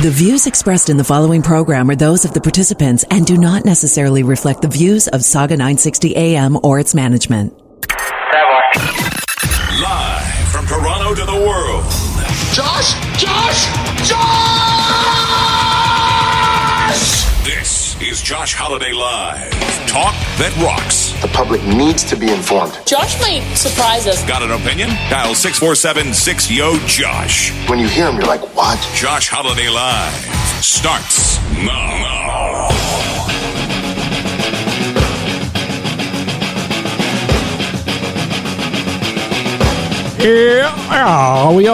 The views expressed in the following program are those of the participants and do not necessarily reflect the views of SAUGA960 AM or its management. Live from Toronto to the world. Josh! This is Josh Holiday Live. Talk that rocks. The public needs to be informed. Josh might surprise us. Got an opinion? Dial 647-6YO-JOSH. When you hear him, you're like, what? Josh Holiday Live starts now. Yeah, we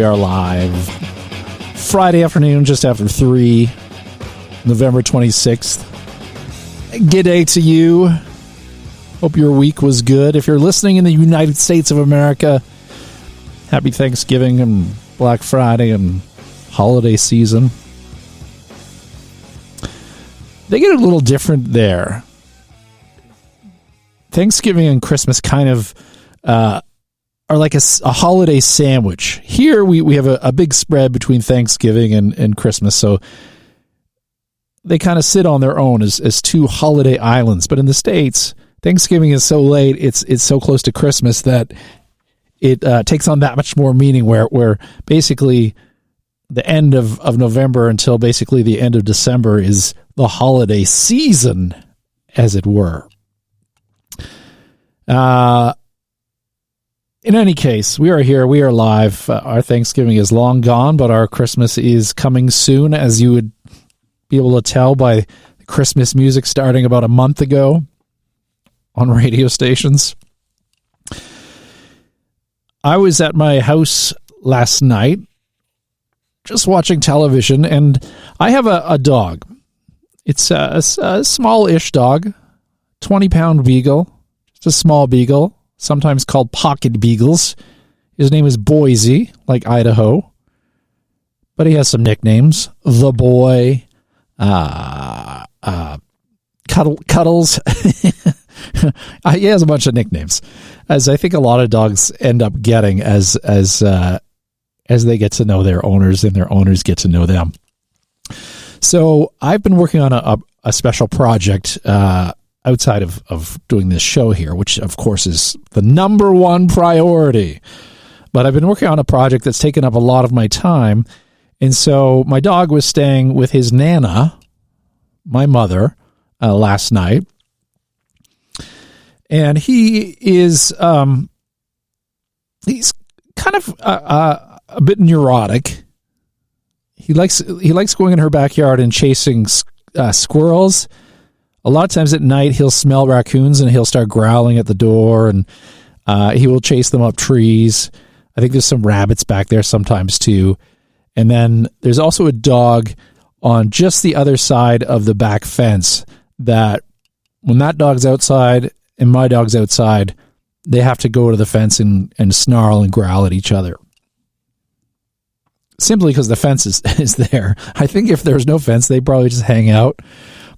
are live. Friday afternoon, just after 3, November 26th. G'day to you. Hope your week was good. If you're listening in the United States of America, happy Thanksgiving and Black Friday and holiday season. They get a little different there. Thanksgiving and Christmas kind of are like a holiday sandwich. Here we have a big spread between Thanksgiving and Christmas, so they kind of sit on their own as two holiday islands. But in the States, Thanksgiving is so late, it's so close to Christmas that it takes on that much more meaning, where basically the end of November until basically the end of December is the holiday season, as it were. In any case, we are here. We are live. Our Thanksgiving is long gone, but our Christmas is coming soon, as you would be able to tell by Christmas music starting about a month ago on radio stations. I was at my house last night just watching television, and I have a dog. It's a small-ish dog, 20-pound beagle. It's a small beagle, sometimes called pocket beagles. His name is Boise, like Idaho. But he has some nicknames. The Boy, Cuddles. He has a bunch of nicknames, as I think a lot of dogs end up getting as they get to know their owners and their owners get to know them. So I've been working on a special project outside of doing this show here, which of course is the number one priority. But I've been working on a project that's taken up a lot of my time. And so my dog was staying with his Nana, my mother, last night. And he is, he's kind of a bit neurotic. He likes going in her backyard and chasing squirrels. A lot of times at night, he'll smell raccoons and he'll start growling at the door, and he will chase them up trees. I think there's some rabbits back there sometimes too. And then there's also a dog on just the other side of the back fence that when that dog's outside and my dog's outside, they have to go to the fence and snarl and growl at each other. Simply because the fence is there. I think if there's no fence, they probably just hang out.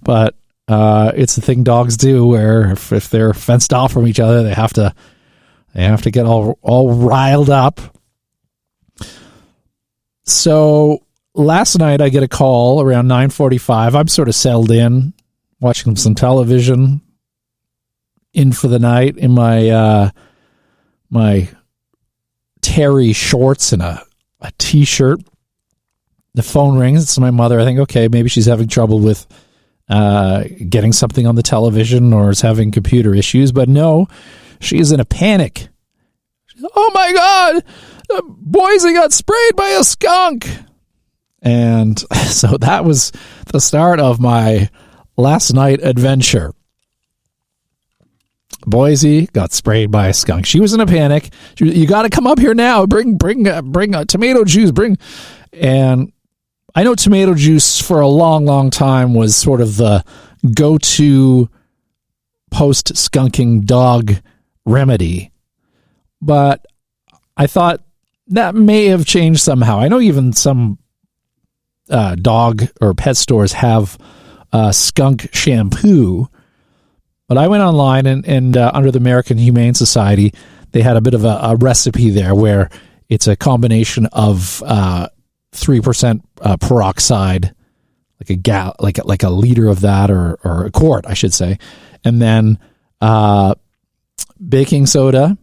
But it's the thing dogs do, where if they're fenced off from each other, they have to get all riled up. So last night I get a call around 9:45. I'm sort of settled in, watching some television, in for the night in my my terry shorts and a t-shirt. The phone rings. It's my mother. I think, okay, maybe she's having trouble with getting something on the television or is having computer issues, but no, she is in a panic. Oh my God, Boise got sprayed by a skunk. And so that was the start of my last night adventure. Boise got sprayed by a skunk. She was in a panic. You got to come up here now. Bring tomato juice. And I know tomato juice for a long, long time was sort of the go-to post-skunking dog remedy. But I thought that may have changed somehow. I know even some dog or pet stores have skunk shampoo, but I went online and under the American Humane Society, they had a bit of a recipe there where it's a combination of 3% peroxide, like a liter of that, or a quart, I should say, and then baking soda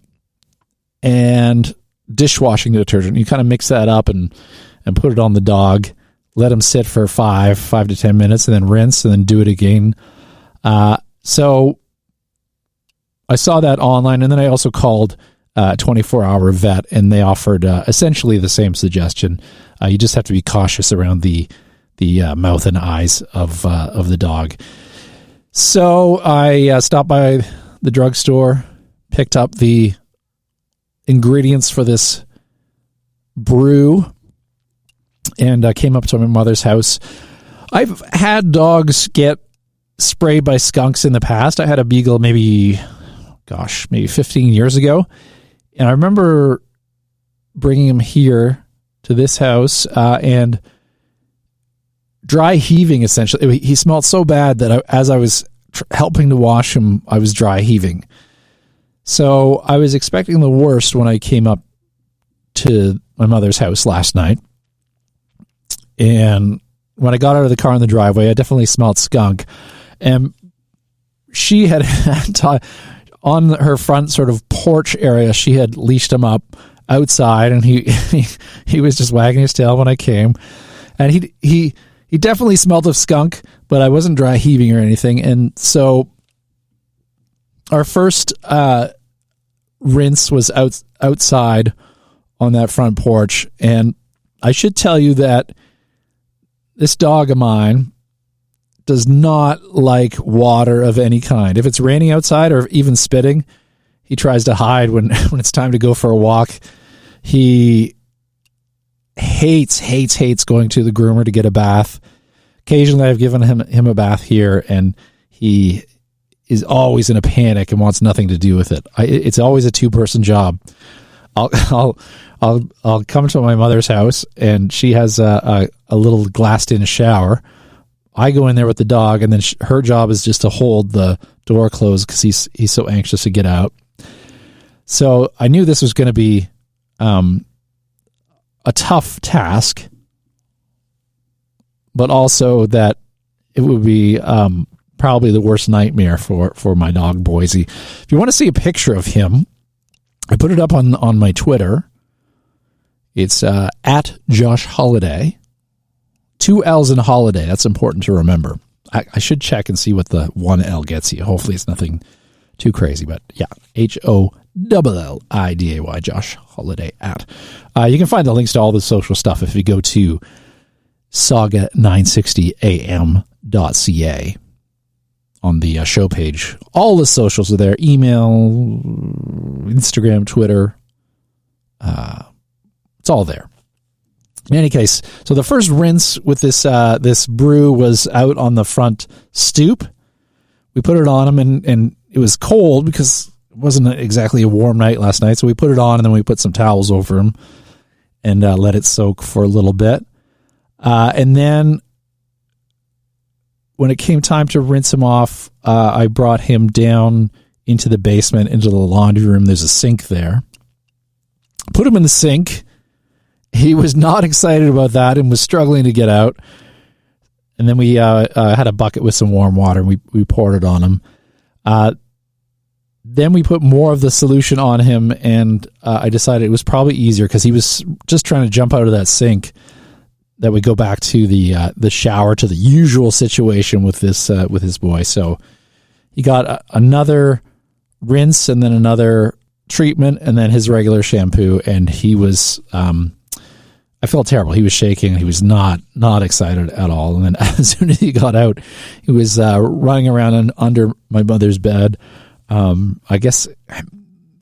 and dishwashing detergent. You kind of mix that up and put it on the dog, let him sit for 5 to 10 minutes, and then rinse, and then do it again. So I saw that online, and then I also called 24-Hour Vet, and they offered essentially the same suggestion. You just have to be cautious around the mouth and eyes of the dog. So I stopped by the drugstore, picked up the ingredients for this brew, and came up to my mother's house. I've had dogs get sprayed by skunks in the past. I had a beagle maybe 15 years ago. And I remember bringing him here to this house and dry heaving, essentially. He smelled so bad that as I was helping to wash him, I was dry heaving. So I was expecting the worst when I came up to my mother's house last night. And when I got out of the car in the driveway, I definitely smelled skunk. And she had on her front sort of porch area, she had leashed him up outside, and he was just wagging his tail when I came. And he definitely smelled of skunk, but I wasn't dry heaving or anything. And so our first rinse was outside on that front porch. And I should tell you that this dog of mine does not like water of any kind. If it's raining outside or even spitting, he tries to hide when it's time to go for a walk. He hates going to the groomer to get a bath. Occasionally I've given him a bath here, and he is always in a panic and wants nothing to do with it. It's always a two-person job. I'll come to my mother's house, and she has a little glassed-in shower. I go in there with the dog, and then her job is just to hold the door closed because he's so anxious to get out. So I knew this was going to be a tough task, but also that it would be probably the worst nightmare for my dog Boise. If you want to see a picture of him, I put it up on my Twitter. It's at Josh Holiday. 2 L's in Holiday. That's important to remember. I should check and see what the 1 L gets you. Hopefully it's nothing too crazy, but yeah, HOLLIDAY, Josh Holiday at. You can find the links to all the social stuff if you go to SAUGA960am.ca on the show page. All the socials are there: email, Instagram, Twitter. It's all there. In any case, so the first rinse with this brew was out on the front stoop. We put it on him, and it was cold because it wasn't exactly a warm night last night. So we put it on, and then we put some towels over him and let it soak for a little bit. And then when it came time to rinse him off, I brought him down into the basement, into the laundry room. There's a sink there. Put him in the sink. He was not excited about that and was struggling to get out. And then we had a bucket with some warm water, and we poured it on him. Then we put more of the solution on him, and I decided it was probably easier because he was just trying to jump out of that sink, that we go back to the shower, to the usual situation with this with his boy. So he got another rinse, and then another treatment, and then his regular shampoo, and he was I felt terrible. He was shaking, and he was not excited at all. And then as soon as he got out, he was running around under my mother's bed. I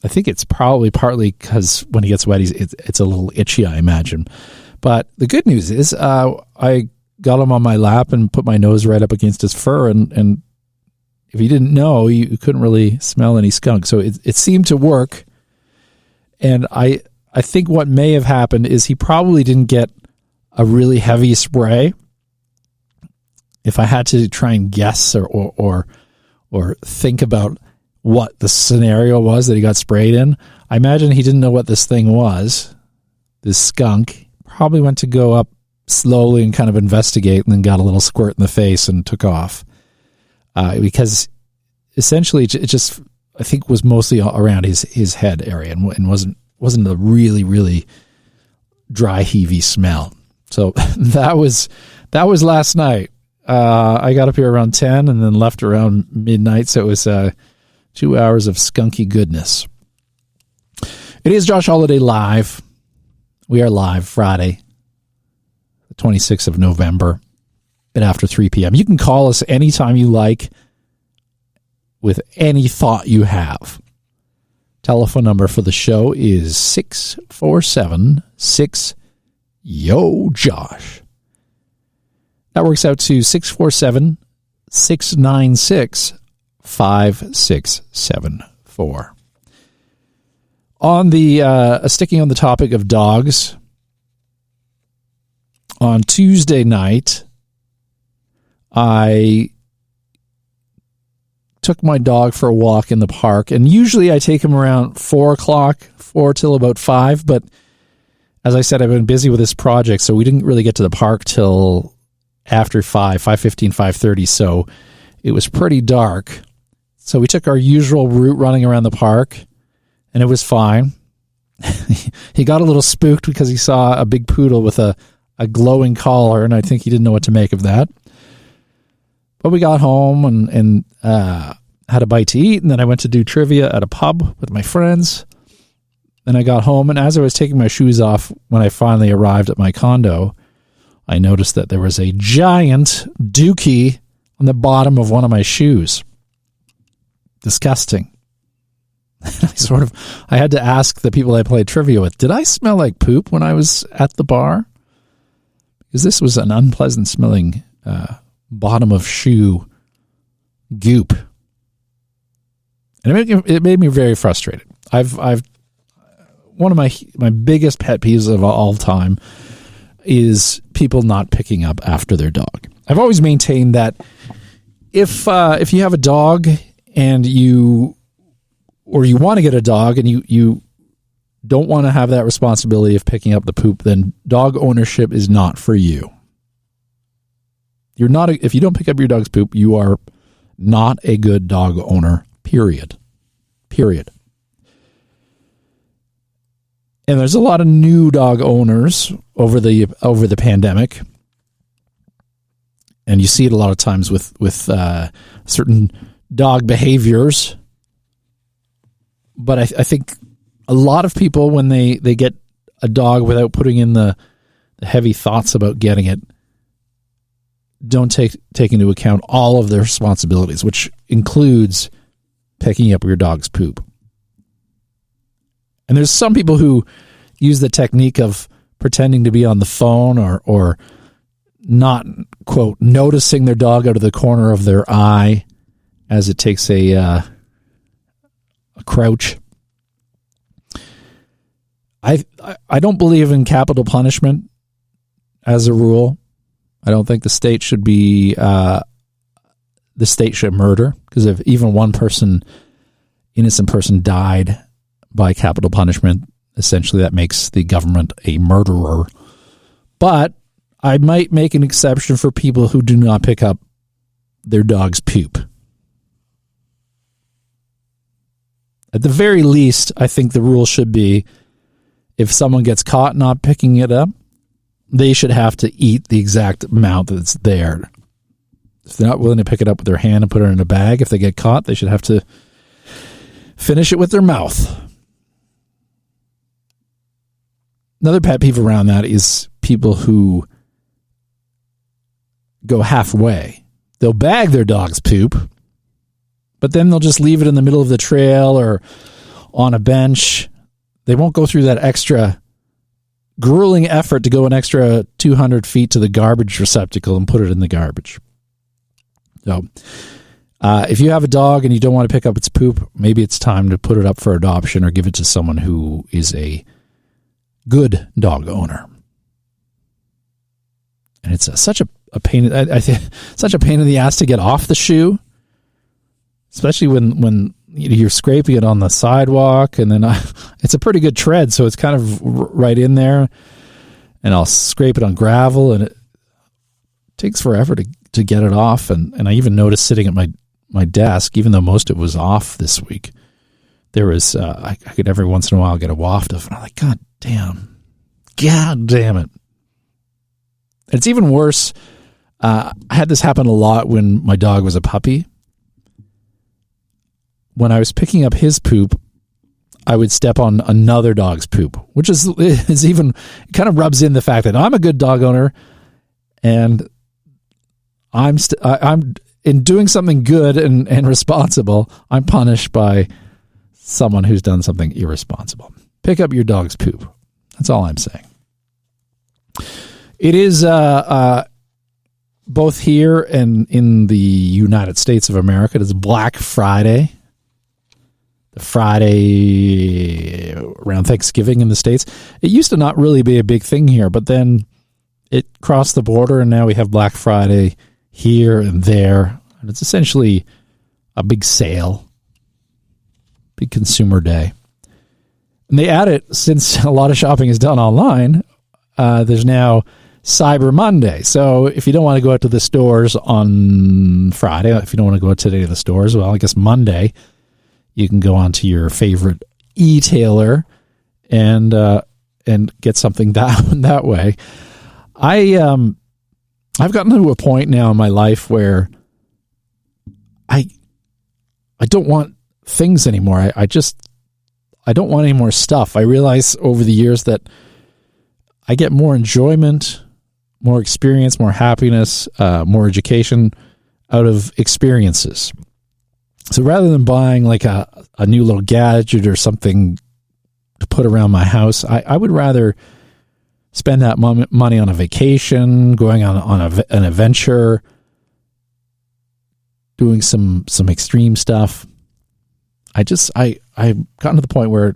think it's probably partly because when he gets wet, it's a little itchy, I imagine. But the good news is I got him on my lap and put my nose right up against his fur, and if you didn't know, you couldn't really smell any skunk. So it seemed to work. And I think what may have happened is he probably didn't get a really heavy spray. If I had to try and guess or think about what the scenario was that he got sprayed in, I imagine he didn't know what this thing was. This skunk probably went to go up slowly and kind of investigate, and then got a little squirt in the face and took off. Because essentially it just, I think, was mostly around his head area and wasn't a really, really dry, heavy smell. So that was last night. I got up here around 10 and then left around midnight. So it was 2 hours of skunky goodness. It is Josh Holiday Live. We are live Friday, the 26th of November, bit after 3 p.m. You can call us anytime you like with any thought you have. Telephone number for the show is 647-6-YO-JOSH. That works out to 647-696-5674. On the sticking on the topic of dogs, on Tuesday night, I took my dog for a walk in the park, and usually I take him around 4 till about 5, but as I said, I've been busy with this project, so we didn't really get to the park till after 5:15, 5:30, so it was pretty dark. So we took our usual route running around the park, and it was fine. He got a little spooked because he saw a big poodle with a glowing collar, and I think he didn't know what to make of that. But we got home and had a bite to eat, and then I went to do trivia at a pub with my friends. Then I got home, and as I was taking my shoes off when I finally arrived at my condo, I noticed that there was a giant dookie on the bottom of one of my shoes. Disgusting. I had to ask the people I played trivia with, did I smell like poop when I was at the bar? Because this was an unpleasant smelling bottom of shoe goop. And it made me very frustrated. I've one of my biggest pet peeves of all time is people not picking up after their dog. I've always maintained that if you have a dog and you want to get a dog and you don't want to have that responsibility of picking up the poop, then dog ownership is not for you. If you don't pick up your dog's poop, you are not a good dog owner, period. And there's a lot of new dog owners over the pandemic, and you see it a lot of times with certain dog behaviors. But I think a lot of people, when they get a dog without putting in the heavy thoughts about getting it, don't take into account all of their responsibilities, which includes picking up your dog's poop. And there's some people who use the technique of pretending to be on the phone or not, quote, noticing their dog out of the corner of their eye as it takes a crouch. I don't believe in capital punishment as a rule. I don't think the state should murder, because if even one innocent person died by capital punishment, essentially that makes the government a murderer. But I might make an exception for people who do not pick up their dog's poop. At the very least, I think the rule should be, if someone gets caught not picking it up, they should have to eat the exact amount that's there. If they're not willing to pick it up with their hand and put it in a bag, if they get caught, they should have to finish it with their mouth. Another pet peeve around that is people who go halfway. They'll bag their dog's poop, but then they'll just leave it in the middle of the trail or on a bench. They won't go through that extra grueling effort to go an extra 200 feet to the garbage receptacle and put it in the garbage. So If you have a dog and you don't want to pick up its poop, maybe it's time to put it up for adoption or give it to someone who is a good dog owner. And it's such a pain. I think such a pain in the ass to get off the shoe, especially when you're scraping it on the sidewalk, and then it's a pretty good tread, so it's kind of right in there. And I'll scrape it on gravel, and it takes forever to get it off. And I even noticed sitting at my desk, even though most of it was off this week, there was I could every once in a while get a waft of, and I'm like, God damn it. It's even worse. I had this happen a lot when my dog was a puppy. When I was picking up his poop, I would step on another dog's poop, which is even kind of rubs in the fact that I'm a good dog owner, and I'm in doing something good and responsible. I'm punished by someone who's done something irresponsible. Pick up your dog's poop. That's all I'm saying. It is both here and in the United States of America. It is Black Friday. The Friday around Thanksgiving in the States. It used to not really be a big thing here, but then it crossed the border, and now we have Black Friday here and there. And it's essentially a big sale, big consumer day. And they add it, since a lot of shopping is done online, there's now Cyber Monday. So if you don't want to go out to the stores on Friday, if you don't want to go out today to the stores, well, I guess Monday, you can go onto your favorite e-tailer and get something that way. I've gotten to a point now in my life where I don't want things anymore. I don't want any more stuff. I realize over the years that I get more enjoyment, more experience, more happiness, more education out of experiences. So rather than buying like a new little gadget or something to put around my house, I would rather spend that money on a vacation, going on an adventure, doing some extreme stuff. I've gotten to the point where,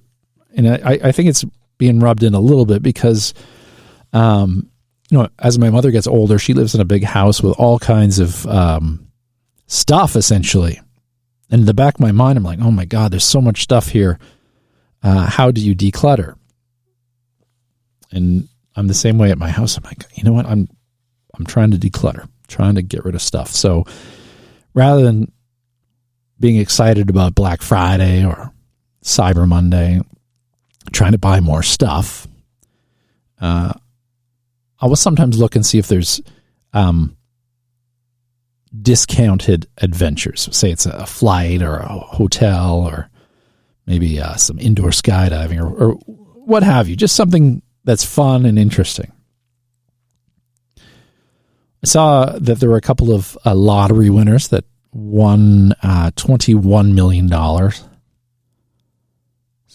and I think it's being rubbed in a little bit because, as my mother gets older, she lives in a big house with all kinds of stuff, essentially. And in the back of my mind, I'm like, oh my God, there's so much stuff here. How do you declutter? And I'm the same way at my house. I'm like, you know what? I'm trying to declutter, trying to get rid of stuff. So rather than being excited about Black Friday or Cyber Monday, trying to buy more stuff, I will sometimes look and see if there's discounted adventures. Say it's a flight or a hotel or maybe some indoor skydiving or what have you. Just something that's fun and interesting. I saw that there were a couple of lottery winners that won $21 million. So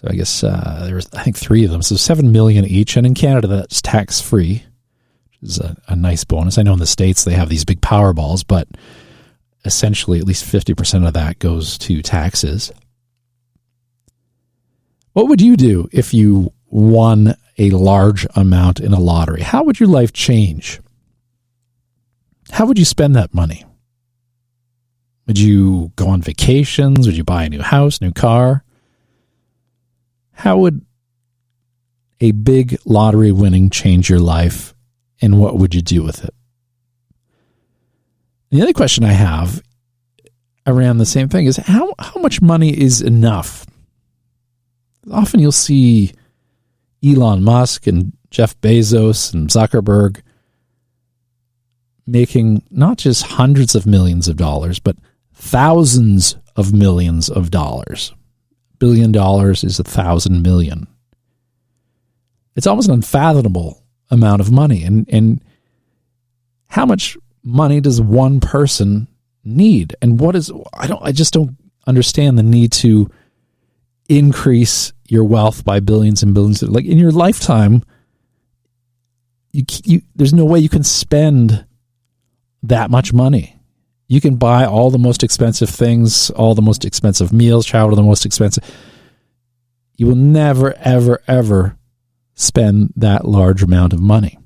I guess there was, I think, 3 of them. So $7 million each. And in Canada, that's tax-free, which is a nice bonus. I know in the States they have these big Powerballs, but essentially at least 50% of that goes to taxes. What would you do if you won a large amount in a lottery? How would your life change? How would you spend that money? Would you go on vacations? Would you buy a new house, new car? How would a big lottery winning change your life, and what would you do with it? And the other question I have around the same thing is how much money is enough? Often you'll see Elon Musk and Jeff Bezos and Zuckerberg making not just hundreds of millions of dollars, but thousands of millions of dollars. $1 billion is 1,000 million. It's almost an unfathomable amount of money. And how much money does one person need? And I just don't understand the need to increase your wealth by billions and billions. Like in your lifetime, there's no way you can spend that much money. You can buy all the most expensive things, all the most expensive meals, travel to the most expensive. You will never, ever, ever spend that large amount of money.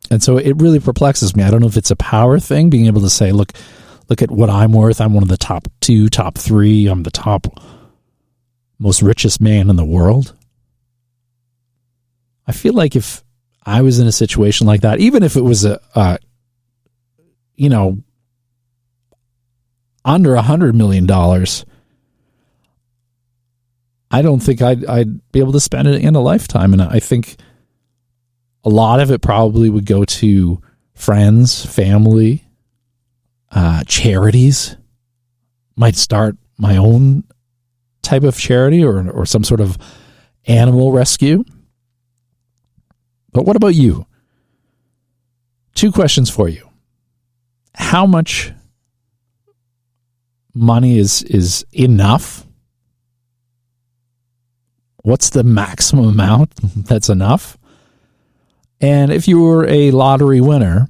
And so it really perplexes me. I don't know if it's a power thing, being able to say, look at what I'm worth. I'm one of the top 2, top 3. I'm the top most richest man in the world. I feel like if I was in a situation like that, even if it was under $100 million, I don't think I'd be able to spend it in a lifetime. And I think a lot of it probably would go to friends, family, charities. Might start my own type of charity or some sort of animal rescue. But what about you? 2 questions for you. How much money is enough? What's the maximum amount that's enough? And if you were a lottery winner,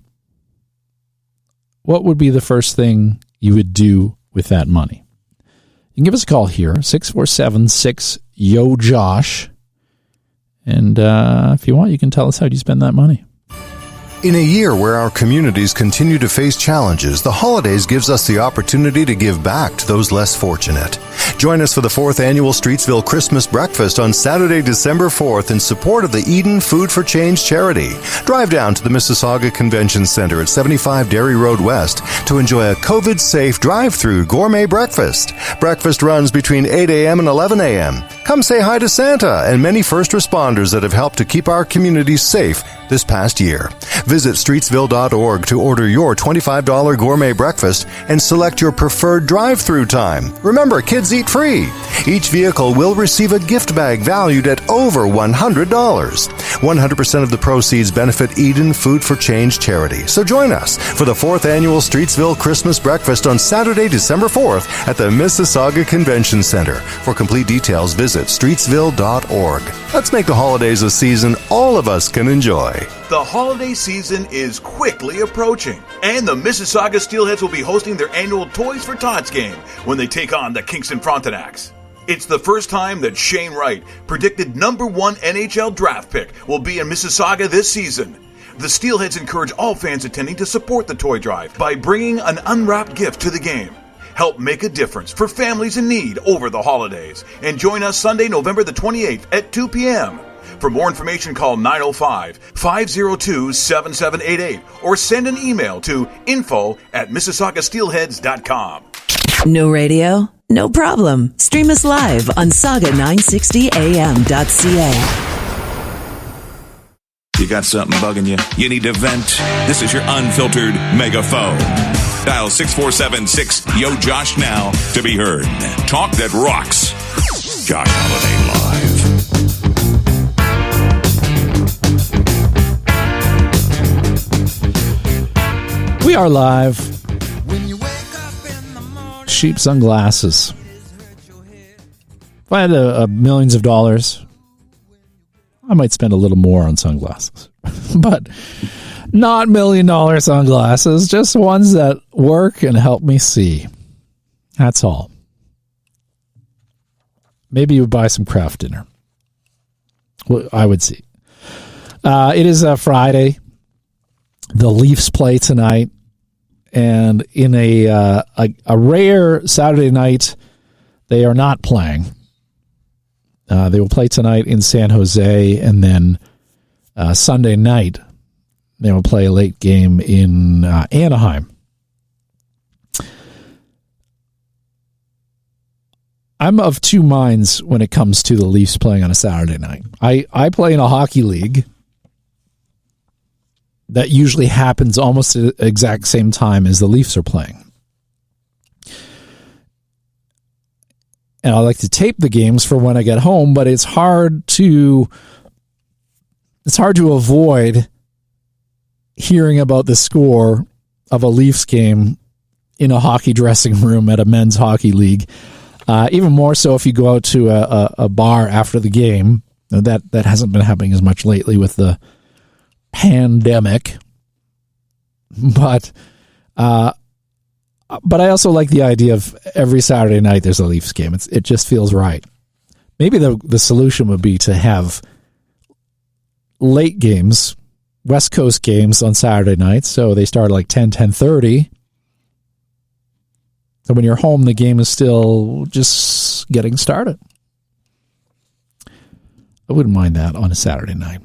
what would be the first thing you would do with that money? You can give us a call here, 647-6-YO-JOSH. And if you want, you can tell us how you spend that money. In a year where our communities continue to face challenges, the holidays gives us the opportunity to give back to those less fortunate. Join us for the 4th Annual Streetsville Christmas Breakfast on Saturday, December 4th in support of the Eden Food for Change charity. Drive down to the Mississauga Convention Center at 75 Dairy Road West to enjoy a COVID-safe drive-through gourmet breakfast. Breakfast runs between 8 a.m. and 11 a.m. Come say hi to Santa and many first responders that have helped to keep our communities safe this past year. Visit streetsville.org to order your $25 gourmet breakfast and select your preferred drive-through time. Remember, kids eat free. Each vehicle will receive a gift bag valued at over $100. 100% of the proceeds benefit Eden Food for Change charity. So join us for the 4th Annual Streetsville Christmas Breakfast on Saturday, December 4th at the Mississauga Convention Center. For complete details, visit streetsville.org. Let's make the holidays a season all of us can enjoy. The holiday season is quickly approaching, and the Mississauga Steelheads will be hosting their annual Toys for Tots game when they take on the Kingston Frontenacs. It's the first time that Shane Wright, predicted #1 NHL draft pick, will be in Mississauga this season. The Steelheads encourage all fans attending to support the toy drive by bringing an unwrapped gift to the game. Help make a difference for families in need over the holidays, and join us Sunday, November the 28th at 2 p.m. For more information, call 905-502-7788 or send an email to info@MississaugaSteelheads.com. No radio? No problem. Stream us live on SAUGA960am.ca. You got something bugging you? You need to vent? This is your unfiltered megaphone. Dial 647-6-YO-JOSH now to be heard. Talk that rocks. Josh Holiday Live. We are live. Cheap sunglasses. If I had millions of dollars, I might spend a little more on sunglasses. But not $1 million sunglasses, just ones that work and help me see. That's all. Maybe you would buy some craft dinner. Well, I would see. It is Friday. The Leafs play tonight. And in a rare Saturday night, they are not playing. They will play tonight in San Jose, and then Sunday night they will play a late game in Anaheim. I'm of two minds when it comes to the Leafs playing on a Saturday night. I play in a hockey league that usually happens almost at the exact same time as the Leafs are playing. And I like to tape the games for when I get home, but it's hard to avoid hearing about the score of a Leafs game in a hockey dressing room at a men's hockey league. Even more so if you go out to a bar after the game. That hasn't been happening as much lately with the pandemic. But But I also like the idea of every Saturday night there's a Leafs game. It just feels right. Maybe the solution would be to have late games, West Coast games on Saturday nights. So they start at like 10:30. So when you're home, the game is still just getting started. I wouldn't mind that on a Saturday night.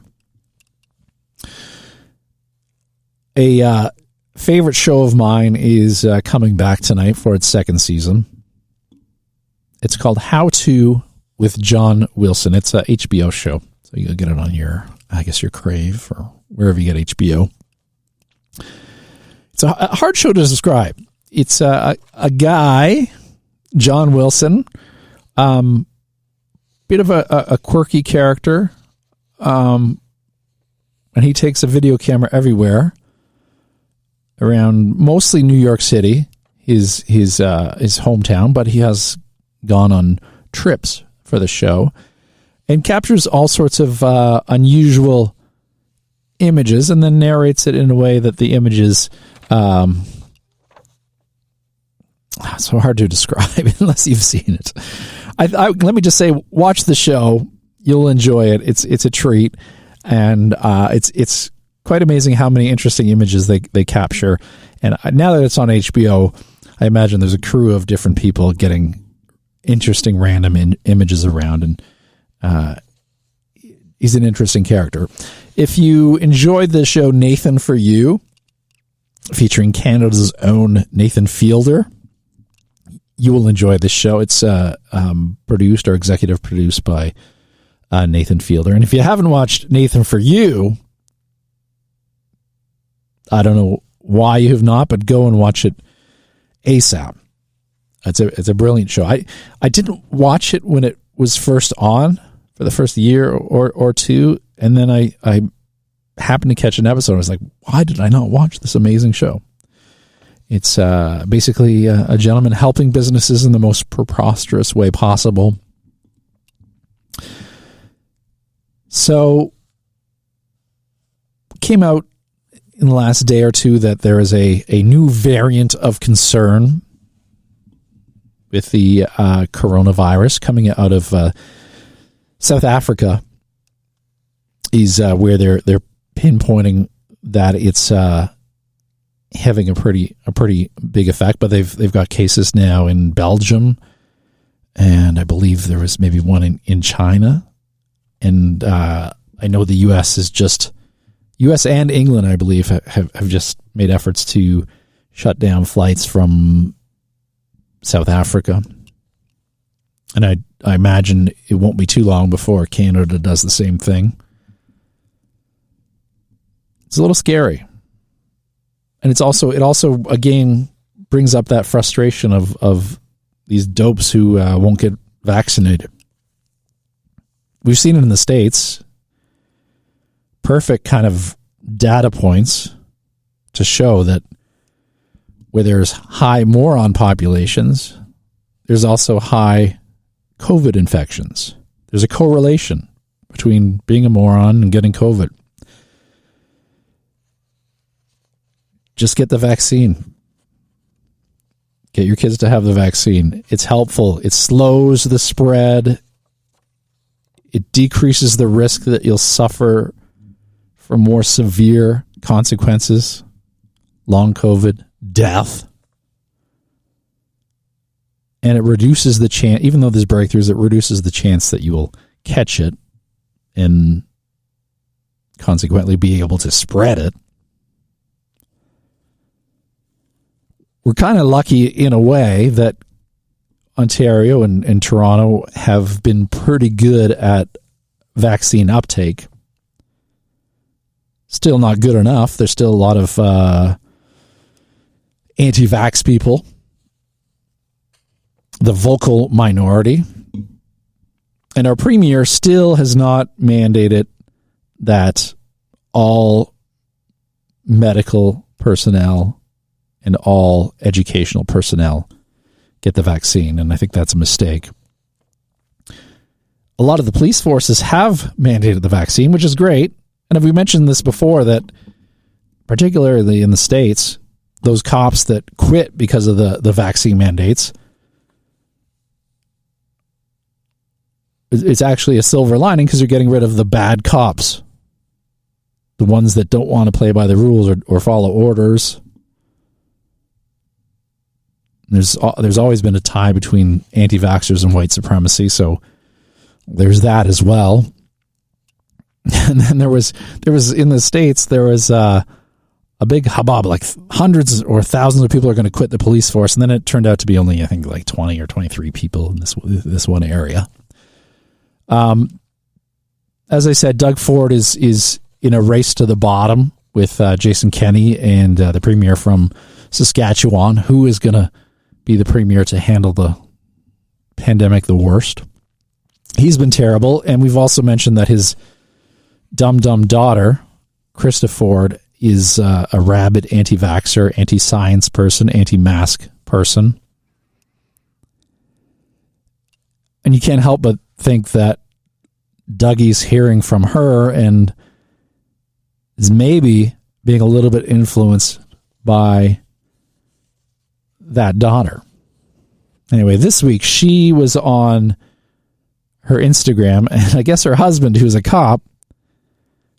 A favorite show of mine is coming back tonight for its second season. It's called How To with John Wilson. It's a HBO show, so you'll get it on your Crave or wherever you get HBO. It's a hard show to describe. It's a guy, John Wilson, bit of a quirky character, and he takes a video camera everywhere around mostly New York City, his hometown, but he has gone on trips for the show and captures all sorts of unusual images and then narrates it in a way that the images so hard to describe unless you've seen it. Let me just say, watch the show. You'll enjoy it. It's a treat, and it's quite amazing how many interesting images they capture. And now that it's on HBO, I imagine there's a crew of different people getting interesting random images around, and he's an interesting character. If you enjoyed the show Nathan For You, featuring Canada's own Nathan Fielder, you will enjoy this show. It's produced or executive produced by Nathan Fielder. And if you haven't watched Nathan For You, I don't know why you have not, but go and watch it ASAP. It's a brilliant show. I didn't watch it when it was first on for the first year or two, and then I happened to catch an episode. I was like, why did I not watch this amazing show? It's basically a gentleman helping businesses in the most preposterous way possible. So, came out in the last day or two that there is a new variant of concern with the coronavirus coming out of South Africa. Is where they're pinpointing that it's having a pretty big effect, but they've got cases now in Belgium, and I believe there was maybe one in China, and I know the U.S. and England, I believe, have just made efforts to shut down flights from South Africa, and I imagine it won't be too long before Canada does the same thing. It's a little scary. And it also again brings up that frustration of these dopes who won't get vaccinated. We've seen it in the States. Perfect kind of data points to show that where there's high moron populations, there's also high COVID infections. There's a correlation between being a moron and getting COVID. Just get the vaccine. Get your kids to have the vaccine. It's helpful. It slows the spread. It decreases the risk that you'll suffer from more severe consequences, long COVID, death. And it reduces the chance, even though there's breakthroughs, it reduces the chance that you will catch it and consequently be able to spread it. We're kind of lucky in a way that Ontario and Toronto have been pretty good at vaccine uptake. Still not good enough. There's still a lot of anti-vax people, the vocal minority. And our premier still has not mandated that all medical personnel and all educational personnel get the vaccine, and I think that's a mistake. A lot of the police forces have mandated the vaccine, which is great, and have we mentioned this before, that particularly in the States, those cops that quit because of the vaccine mandates, it's actually a silver lining because you're getting rid of the bad cops, the ones that don't want to play by the rules or follow orders. There's always been a tie between anti-vaxxers and white supremacy, so there's that as well. And then there was in the States, there was a big hubbub, like hundreds or thousands of people are going to quit the police force, and then it turned out to be only, I think, like 20 or 23 people in this one area. As I said, Doug Ford is in a race to the bottom with Jason Kenney and the premier from Saskatchewan, who is going to be the premier to handle the pandemic the worst. He's been terrible, and we've also mentioned that his dumb daughter, Krista Ford, is a rabid anti-vaxxer, anti-science person, anti-mask person. And you can't help but think that Dougie's hearing from her and is maybe being a little bit influenced by that daughter. Anyway, this week she was on her Instagram, and I guess her husband, who's a cop,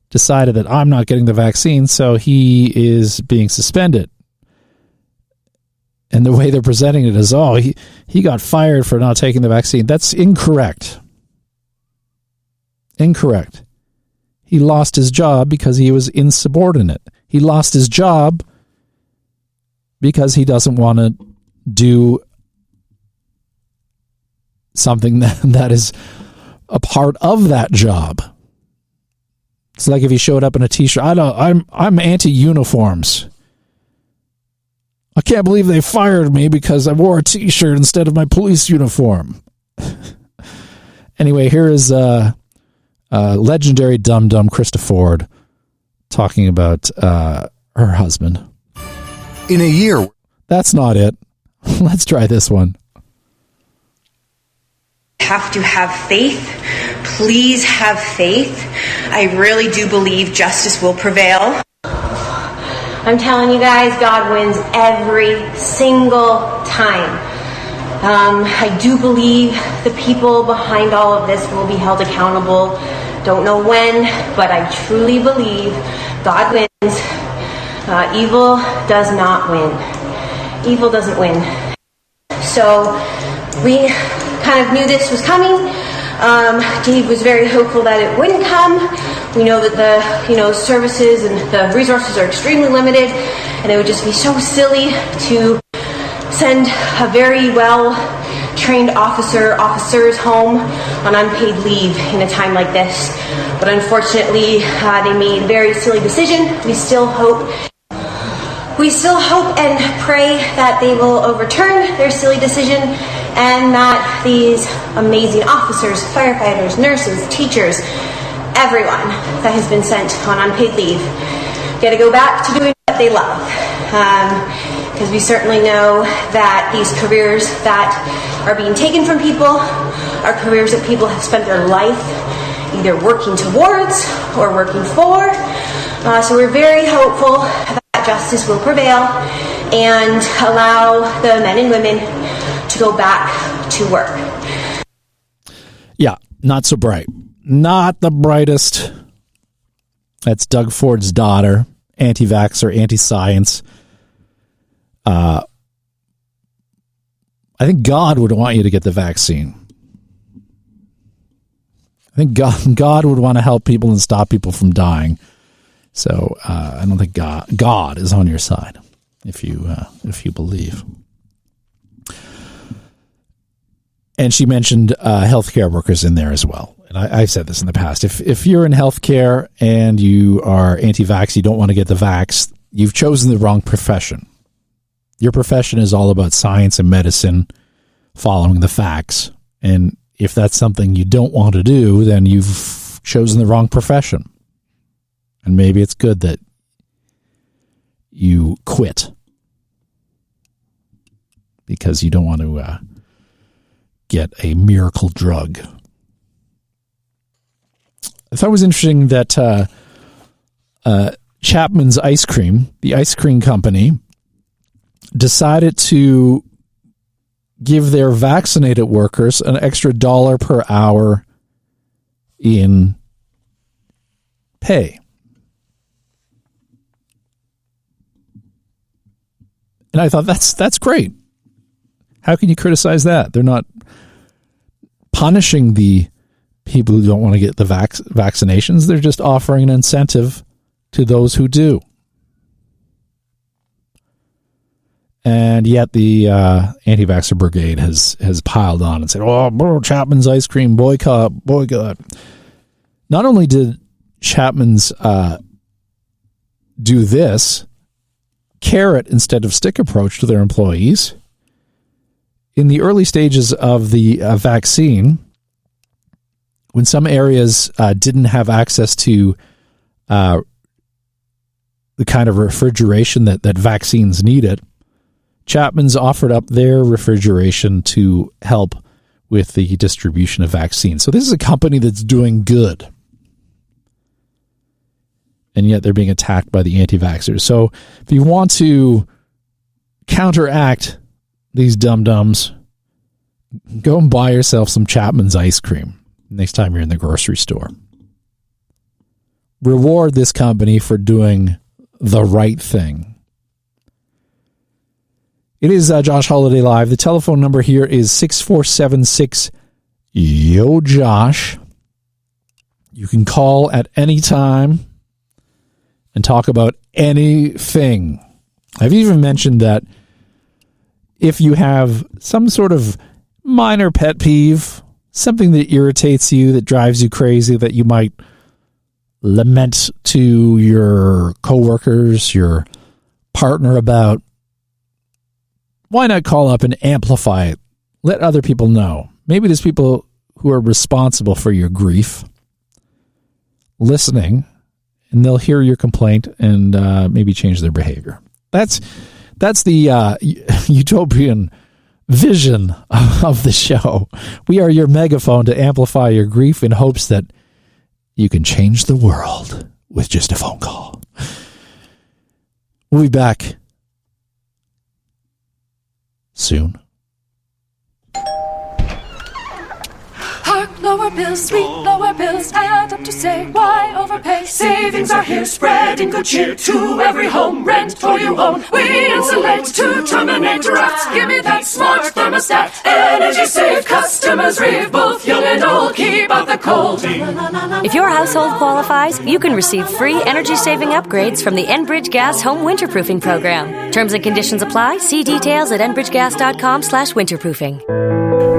decided that I'm not getting the vaccine, so he is being suspended. And the way they're presenting it is, he got fired for not taking the vaccine. That's incorrect. Incorrect. He lost his job because he was insubordinate. He lost his job because he doesn't want to do something that is a part of that job. It's like if he showed up in a t-shirt. I'm anti-uniforms. I can't believe they fired me because I wore a t-shirt instead of my police uniform. Anyway, here is legendary dumb Krista Ford talking about her husband. In a year. That's not it. Let's try this one. Have to have faith. Please have faith. I really do believe justice will prevail. I'm telling you guys, God wins every single time. I do believe the people behind all of this will be held accountable. Don't know when, but I truly believe God wins. Evil does not win. Evil doesn't win. So we kind of knew this was coming. Dave was very hopeful that it wouldn't come. We know that the services and the resources are extremely limited, and it would just be so silly to send a very well-trained officers home on unpaid leave in a time like this. But unfortunately, they made a very silly decision. We still hope and pray that they will overturn their silly decision and that these amazing officers, firefighters, nurses, teachers, everyone that has been sent on unpaid leave get to go back to doing what they love. Because we certainly know that these careers that are being taken from people are careers that people have spent their life either working towards or working for. So we're very hopeful that justice will prevail and allow the men and women to go back to work. Yeah, not so bright. Not the brightest. That's Doug Ford's daughter, anti-vaxxer, anti-science. I think God would want you to get the vaccine. I think God would want to help people and stop people from dying. So I don't think God is on your side if you believe. And she mentioned healthcare workers in there as well. And I've said this in the past. If you're in healthcare and you are anti-vax, you don't want to get the vax, you've chosen the wrong profession. Your profession is all about science and medicine, following the facts. And if that's something you don't want to do, then you've chosen the wrong profession. And maybe it's good that you quit because you don't want to get a miracle drug. I thought it was interesting that Chapman's Ice Cream, the ice cream company, decided to give their vaccinated workers an extra $1 per hour in pay. And I thought, that's great. How can you criticize that? They're not punishing the people who don't want to get the vaccinations. They're just offering an incentive to those who do. And yet the anti-vaxxer brigade has piled on and said, oh, Chapman's ice cream, boycott. Not only did Chapman's do this carrot instead of stick approach to their employees, in the early stages of the vaccine, when some areas didn't have access to the kind of refrigeration that vaccines needed, Chapman's offered up their refrigeration to help with the distribution of vaccines. So this is a company that's doing good. And yet they're being attacked by the anti-vaxxers. So if you want to counteract these dum-dums, go and buy yourself some Chapman's ice cream next time you're in the grocery store. Reward this company for doing the right thing. It is Josh Holiday Live. The telephone number here is 6476-YO-JOSH. You can call at any time and talk about anything. I've even mentioned that if you have some sort of minor pet peeve, something that irritates you, that drives you crazy, that you might lament to your coworkers, your partner about, why not call up and amplify it? Let other people know. Maybe there's people who are responsible for your grief listening, and they'll hear your complaint and maybe change their behavior. That's the utopian vision of the show. We are your megaphone to amplify your grief in hopes that you can change the world with just a phone call. We'll be back soon. Hark, lower bills, sweet lower bills, add up to say why overpay. Savings are here, spreading good cheer to every home, rent or you own. We insulate to terminate drafts. Give me that smart thermostat. Energy save, customers rave, both young and old, keep out the cold. If your household qualifies, you can receive free energy-saving upgrades from the Enbridge Gas Home Winterproofing Program. Terms and conditions apply. See details at enbridgegas.com/winterproofing.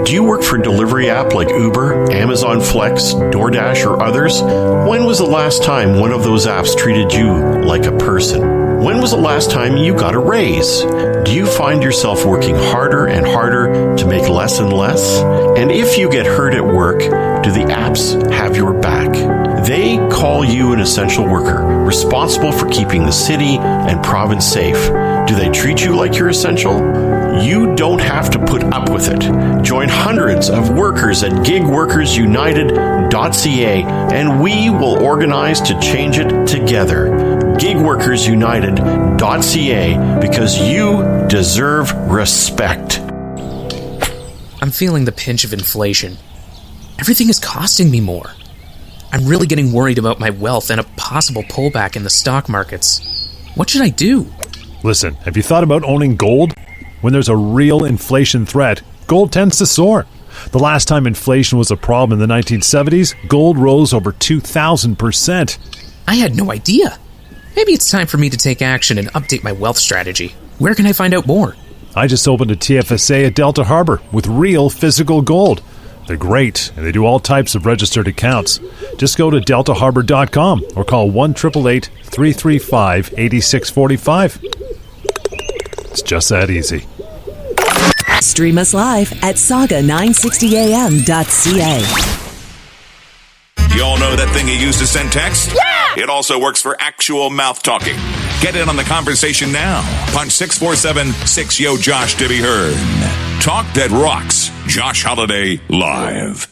Do you work for a delivery app like Uber, Amazon Flex, DoorDash, or others? When was the last time one of those apps treated you like a person? When was the last time you got a raise? Do you find yourself working harder and harder to make less and less? And if you get hurt at work, do the apps have your back? They call you an essential worker, responsible for keeping the city and province safe. Do they treat you like you're essential? You don't have to put up with it. Join hundreds of workers at gigworkersunited.ca and we will organize to change it together. gigworkersunited.ca, because you deserve respect. I'm feeling the pinch of inflation. Everything is costing me more. I'm really getting worried about my wealth and a possible pullback in the stock markets. What should I do? Listen, have you thought about owning gold? When there's a real inflation threat, gold tends to soar. The last time inflation was a problem in the 1970s, gold rose over 2,000%. I had no idea. Maybe it's time for me to take action and update my wealth strategy. Where can I find out more? I just opened a TFSA at Delta Harbor with real physical gold. They're great, and they do all types of registered accounts. Just go to deltaharbor.com or call 1-888-335-8645. It's just that easy. Stream us live at SAUGA960am.ca. You all know that thing you use to send text? Yeah! It also works for actual mouth talking. Get in on the conversation now. Punch 647-6YO-JOSH to be heard. Talk that rocks. Josh Holiday Live.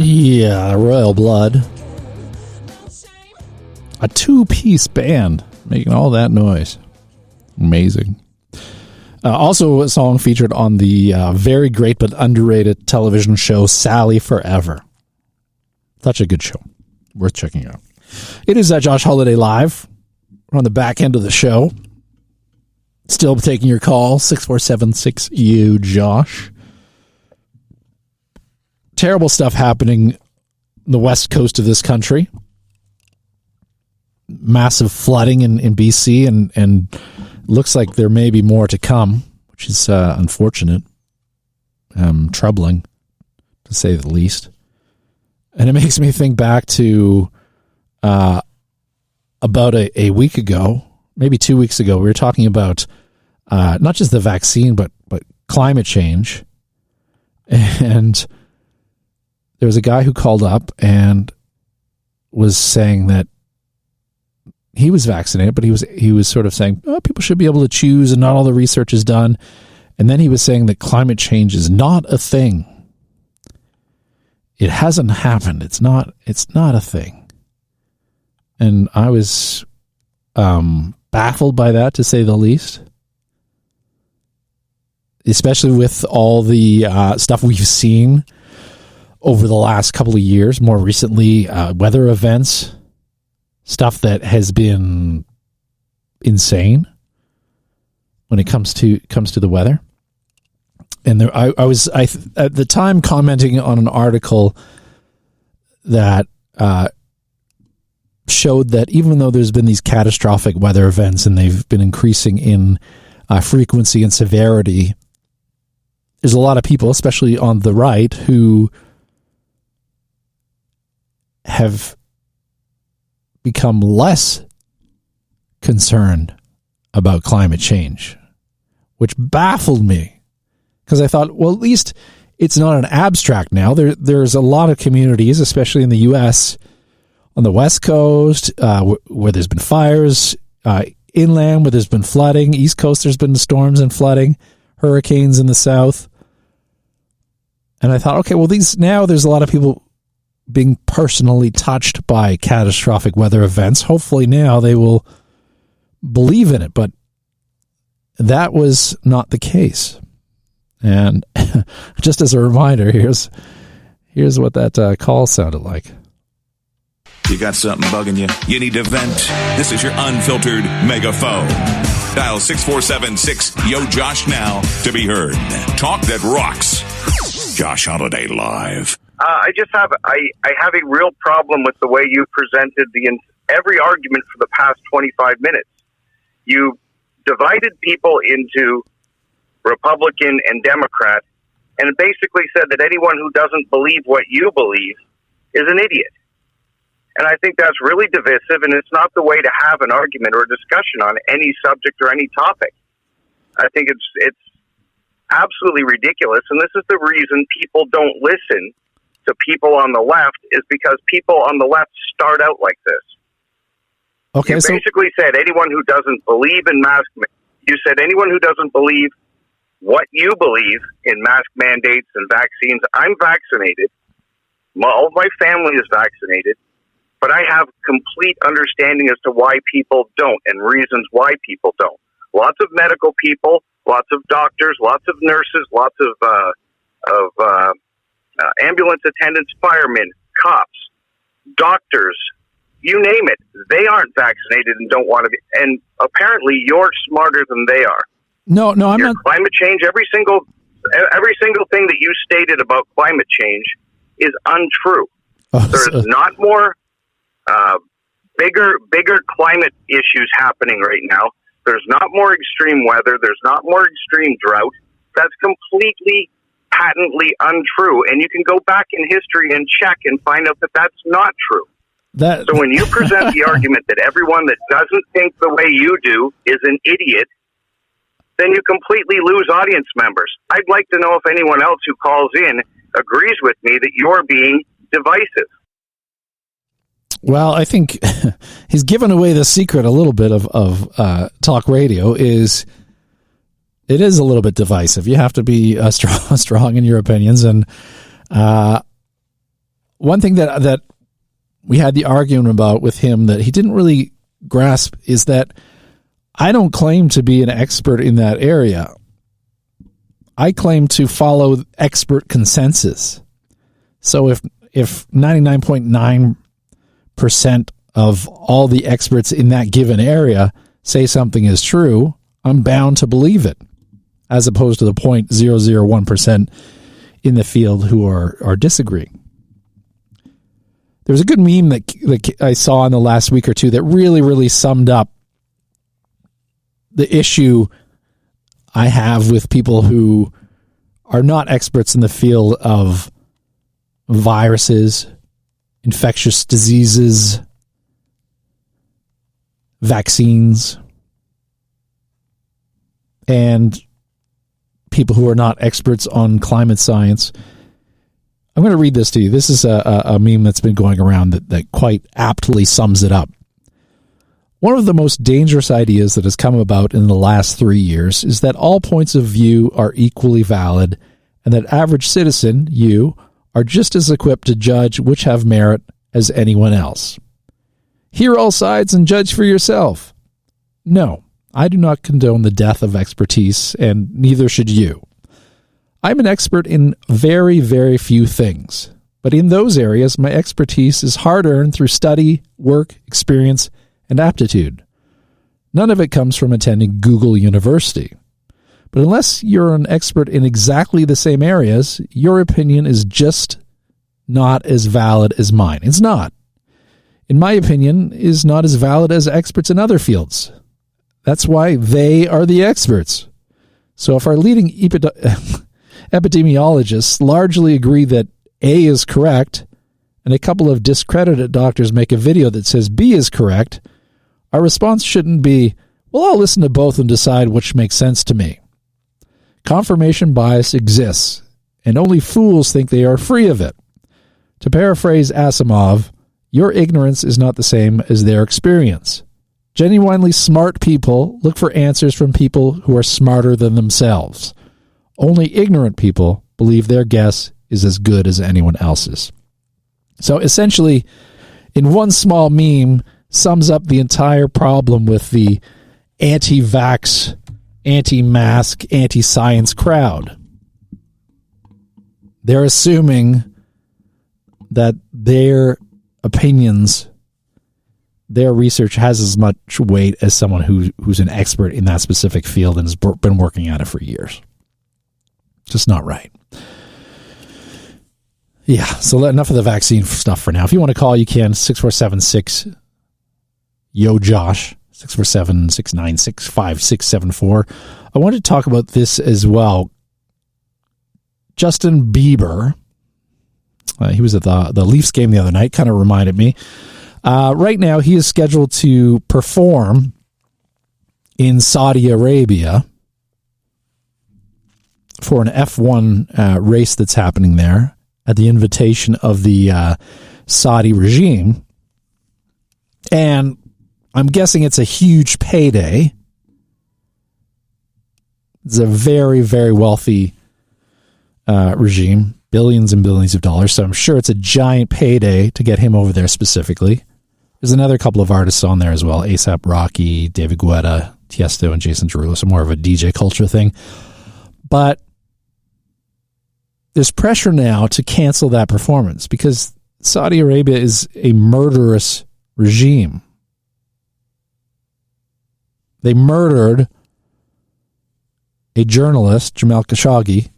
Yeah, Royal Blood. A 2-piece band making all that noise. Amazing. Also, a song featured on the very great but underrated television show Sally Forever. Such a good show. Worth checking out. It is Josh Holiday Live. We're on the back end of the show. Still taking your call, 647-6-YOU-JOSH. Terrible stuff happening on the west coast of this country. Massive flooding in BC, and looks like there may be more to come, which is unfortunate, troubling, to say the least. And it makes me think back to about a week ago, maybe 2 weeks ago, we were talking about not just the vaccine, but climate change. And there was a guy who called up and was saying that he was vaccinated, but he was sort of saying, oh, people should be able to choose and not all the research is done. And then he was saying that climate change is not a thing. It hasn't happened. It's not a thing. And I was baffled by that, to say the least. Especially with all the stuff we've seen over the last couple of years, more recently, weather events, stuff that has been insane when it comes to the weather. And there, I was at the time commenting on an article that showed that even though there's been these catastrophic weather events and they've been increasing in frequency and severity, there's a lot of people, especially on the right, who have become less concerned about climate change, which baffled me, because I thought, well, at least it's not an abstract now. There's a lot of communities, especially in the U.S., on the West Coast, where there's been fires, inland where there's been flooding, East Coast there's been storms and flooding, hurricanes in the South. And I thought, okay, well, there's a lot of people being personally touched by catastrophic weather events. Hopefully now they will believe in it, but that was not the case. And just as a reminder, here's what that call sounded like. You got something bugging you? You need to vent? This is your unfiltered megaphone. Dial 647-6-YO-JOSH now to be heard. Talk that rocks. Josh Holiday Live. I have a real problem with the way you presented every argument for the past 25 minutes. You divided people into Republican and Democrat, and basically said that anyone who doesn't believe what you believe is an idiot. And I think that's really divisive, and it's not the way to have an argument or a discussion on any subject or any topic. I think it's absolutely ridiculous, and this is the reason people don't listen to people on the left, is because people on the left start out like this. Okay, you basically said anyone who doesn't believe in you said anyone who doesn't believe what you believe in mask mandates and vaccines. I'm vaccinated. All of my family is vaccinated, but I have complete understanding as to why people don't and reasons why people don't. Lots of medical people, lots of doctors, lots of nurses, lots of ambulance attendants, firemen, cops, doctors, you name it. They aren't vaccinated and don't want to be. And apparently you're smarter than they are. No, I'm not. Climate change, every single thing that you stated about climate change is untrue. There's not more bigger climate issues happening right now. There's not more extreme weather. There's not more extreme drought. That's completely, patently untrue. And you can go back in history and check and find out that that's not true. So when you present the argument that everyone that doesn't think the way you do is an idiot, then you completely lose audience members. I'd like to know if anyone else who calls in agrees with me that you're being divisive. Well, I think he's given away the secret a little bit of talk radio. It is a little bit divisive. You have to be strong in your opinions, and one thing that we had the argument about with him that he didn't really grasp is that I don't claim to be an expert in that area. I claim to follow expert consensus. So if 99.9% of all the experts in that given area say something is true, I'm bound to believe it, as opposed to the 0.001% in the field who are disagreeing. There was a good meme that I saw in the last week or two that really, really summed up the issue I have with people who are not experts in the field of viruses, infectious diseases, vaccines, and people who are not experts on climate science. I'm going to read this to you. This is a meme that's been going around that quite aptly sums it up. One of the most dangerous ideas that has come about in the last 3 years is that all points of view are equally valid and that average citizen, you, are just as equipped to judge which have merit as anyone else. Hear all sides and judge for yourself. No, I do not condone the death of expertise, and neither should you. I'm an expert in very, very few things, but in those areas, my expertise is hard-earned through study, work, experience, and aptitude. None of it comes from attending Google University. But unless you're an expert in exactly the same areas, your opinion is just not as valid as mine. It's not. In my opinion, is not as valid as experts in other fields. That's why they are the experts. So if our leading epidemiologists largely agree that A is correct, and a couple of discredited doctors make a video that says B is correct, our response shouldn't be, well, I'll listen to both and decide which makes sense to me. Confirmation bias exists, and only fools think they are free of it. To paraphrase Asimov, your ignorance is not the same as their experience. Genuinely smart people look for answers from people who are smarter than themselves. Only ignorant people believe their guess is as good as anyone else's. So essentially, in one small meme, sums up the entire problem with the anti-vax, anti-mask, anti-science crowd. They're assuming that their opinions, their research has as much weight as someone who's an expert in that specific field and has been working at it for years. Just not right. Yeah, so enough of the vaccine stuff for now. If you want to call, you can. 647-6-YO-JOSH, 647-696-5674. I wanted to talk about this as well. Justin Bieber, he was at the Leafs game the other night, kind of reminded me. Right now, he is scheduled to perform in Saudi Arabia for an F1 race that's happening there at the invitation of the Saudi regime. And I'm guessing it's a huge payday. It's a very, very wealthy regime, billions and billions of dollars. So I'm sure it's a giant payday to get him over there specifically. There's another couple of artists on there as well. A$AP Rocky, David Guetta, Tiesto, and Jason Derulo. So more of a DJ culture thing. But there's pressure now to cancel that performance because Saudi Arabia is a murderous regime. They murdered a journalist, Jamal Khashoggi,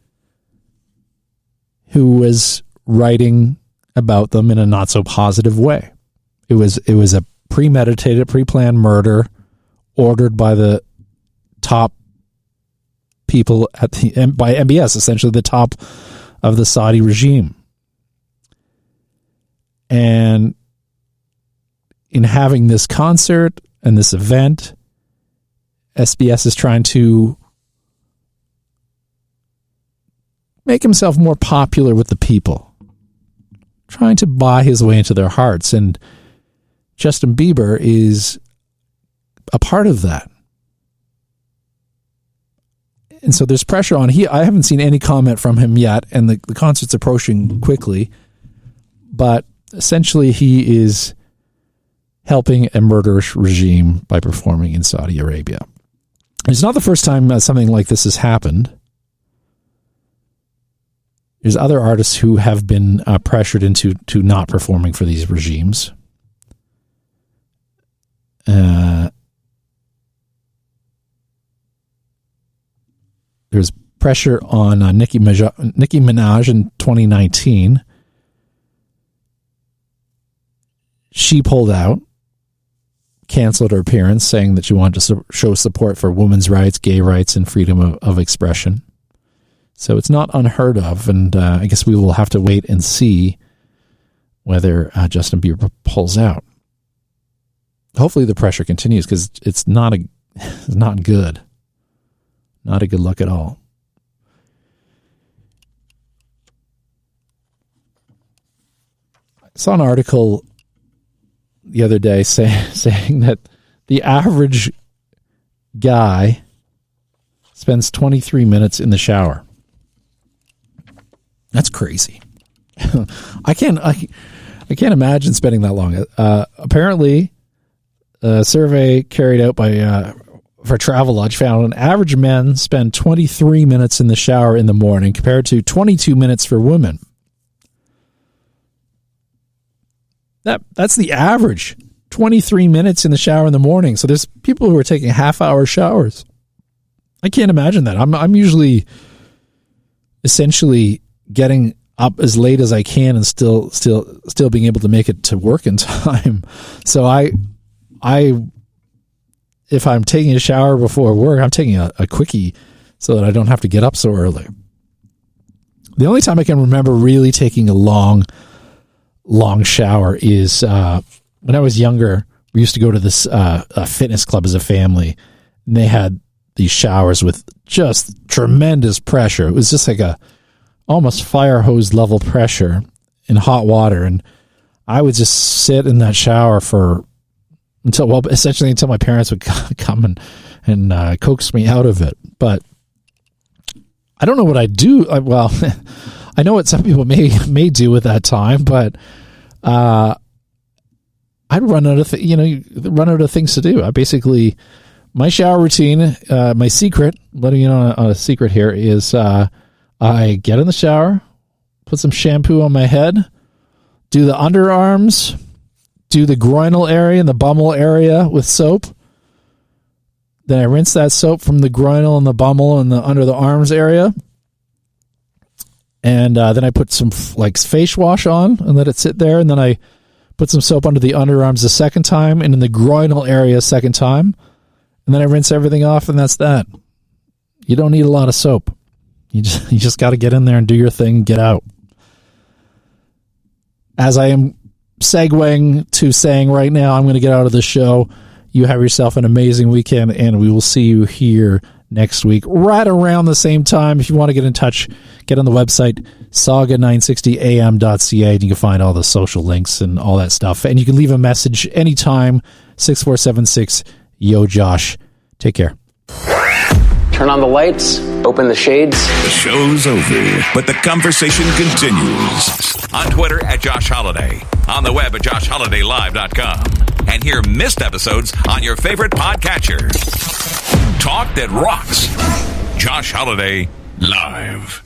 who was writing about them in a not so positive way. It was a premeditated, pre-planned murder ordered by the top people by MBS, essentially the top of the Saudi regime. And in having this concert and this event, SBS is trying to make himself more popular with the people, trying to buy his way into their hearts. And Justin Bieber is a part of that. And so there's pressure on. I haven't seen any comment from him yet, and the concert's approaching quickly. but essentially he is helping a murderous regime by performing in Saudi Arabia. It's not the first time something like this has happened. There's other artists who have been pressured into not performing for these regimes. There's pressure on Nicki Minaj in 2019. She pulled out, canceled her appearance, saying that she wanted to show support for women's rights, gay rights, and freedom of expression. So it's not unheard of, and I guess we will have to wait and see whether Justin Bieber pulls out. Hopefully the pressure continues, because it's not good. Not a good look at all. I saw an article the other day saying that the average guy spends 23 minutes in the shower. That's crazy. I can't imagine spending that long. Apparently, a survey carried out by for Travelodge found an average men spend 23 minutes in the shower in the morning compared to 22 minutes for women. That's the average. 23 minutes in the shower in the morning. So there's people who are taking half-hour showers. I can't imagine that. I'm usually essentially getting up as late as I can and still being able to make it to work in time. So if I'm taking a shower before work, I'm taking a quickie so that I don't have to get up so early. The only time I can remember really taking a long shower is when I was younger. We used to go to this fitness club as a family, and they had these showers with just tremendous pressure. It was just like a almost fire hose level pressure in hot water, and I would just sit in that shower until my parents would come and coax me out of it. But I don't know what I'd do. Well, I know what some people may do at that time, but I'd run out of things to do. I basically, my shower routine, my secret, letting you know a secret here, is I get in the shower, put some shampoo on my head, do the underarms, do the groinal area and the bummel area with soap. Then I rinse that soap from the groinal and the bummel and the under the arms area. And then I put some face wash on and let it sit there. And then I put some soap under the underarms the second time and in the groinal area a second time. And then I rinse everything off, and that's that. You don't need a lot of soap. You just got to get in there and do your thing and get out. As I am segueing to saying right now, I'm going to get out of the show. You have yourself an amazing weekend, and we will see you here next week, right around the same time. If you want to get in touch, get on the website, SAUGA960am.ca, and you can find all the social links and all that stuff. And you can leave a message anytime, 6476 Yo Josh. Take care. Turn on the lights, open the shades. The show's over, but the conversation continues. On Twitter at Josh Holiday, on the web at joshholidaylive.com, and hear missed episodes on your favorite podcatcher. Talk that rocks. Josh Holiday Live.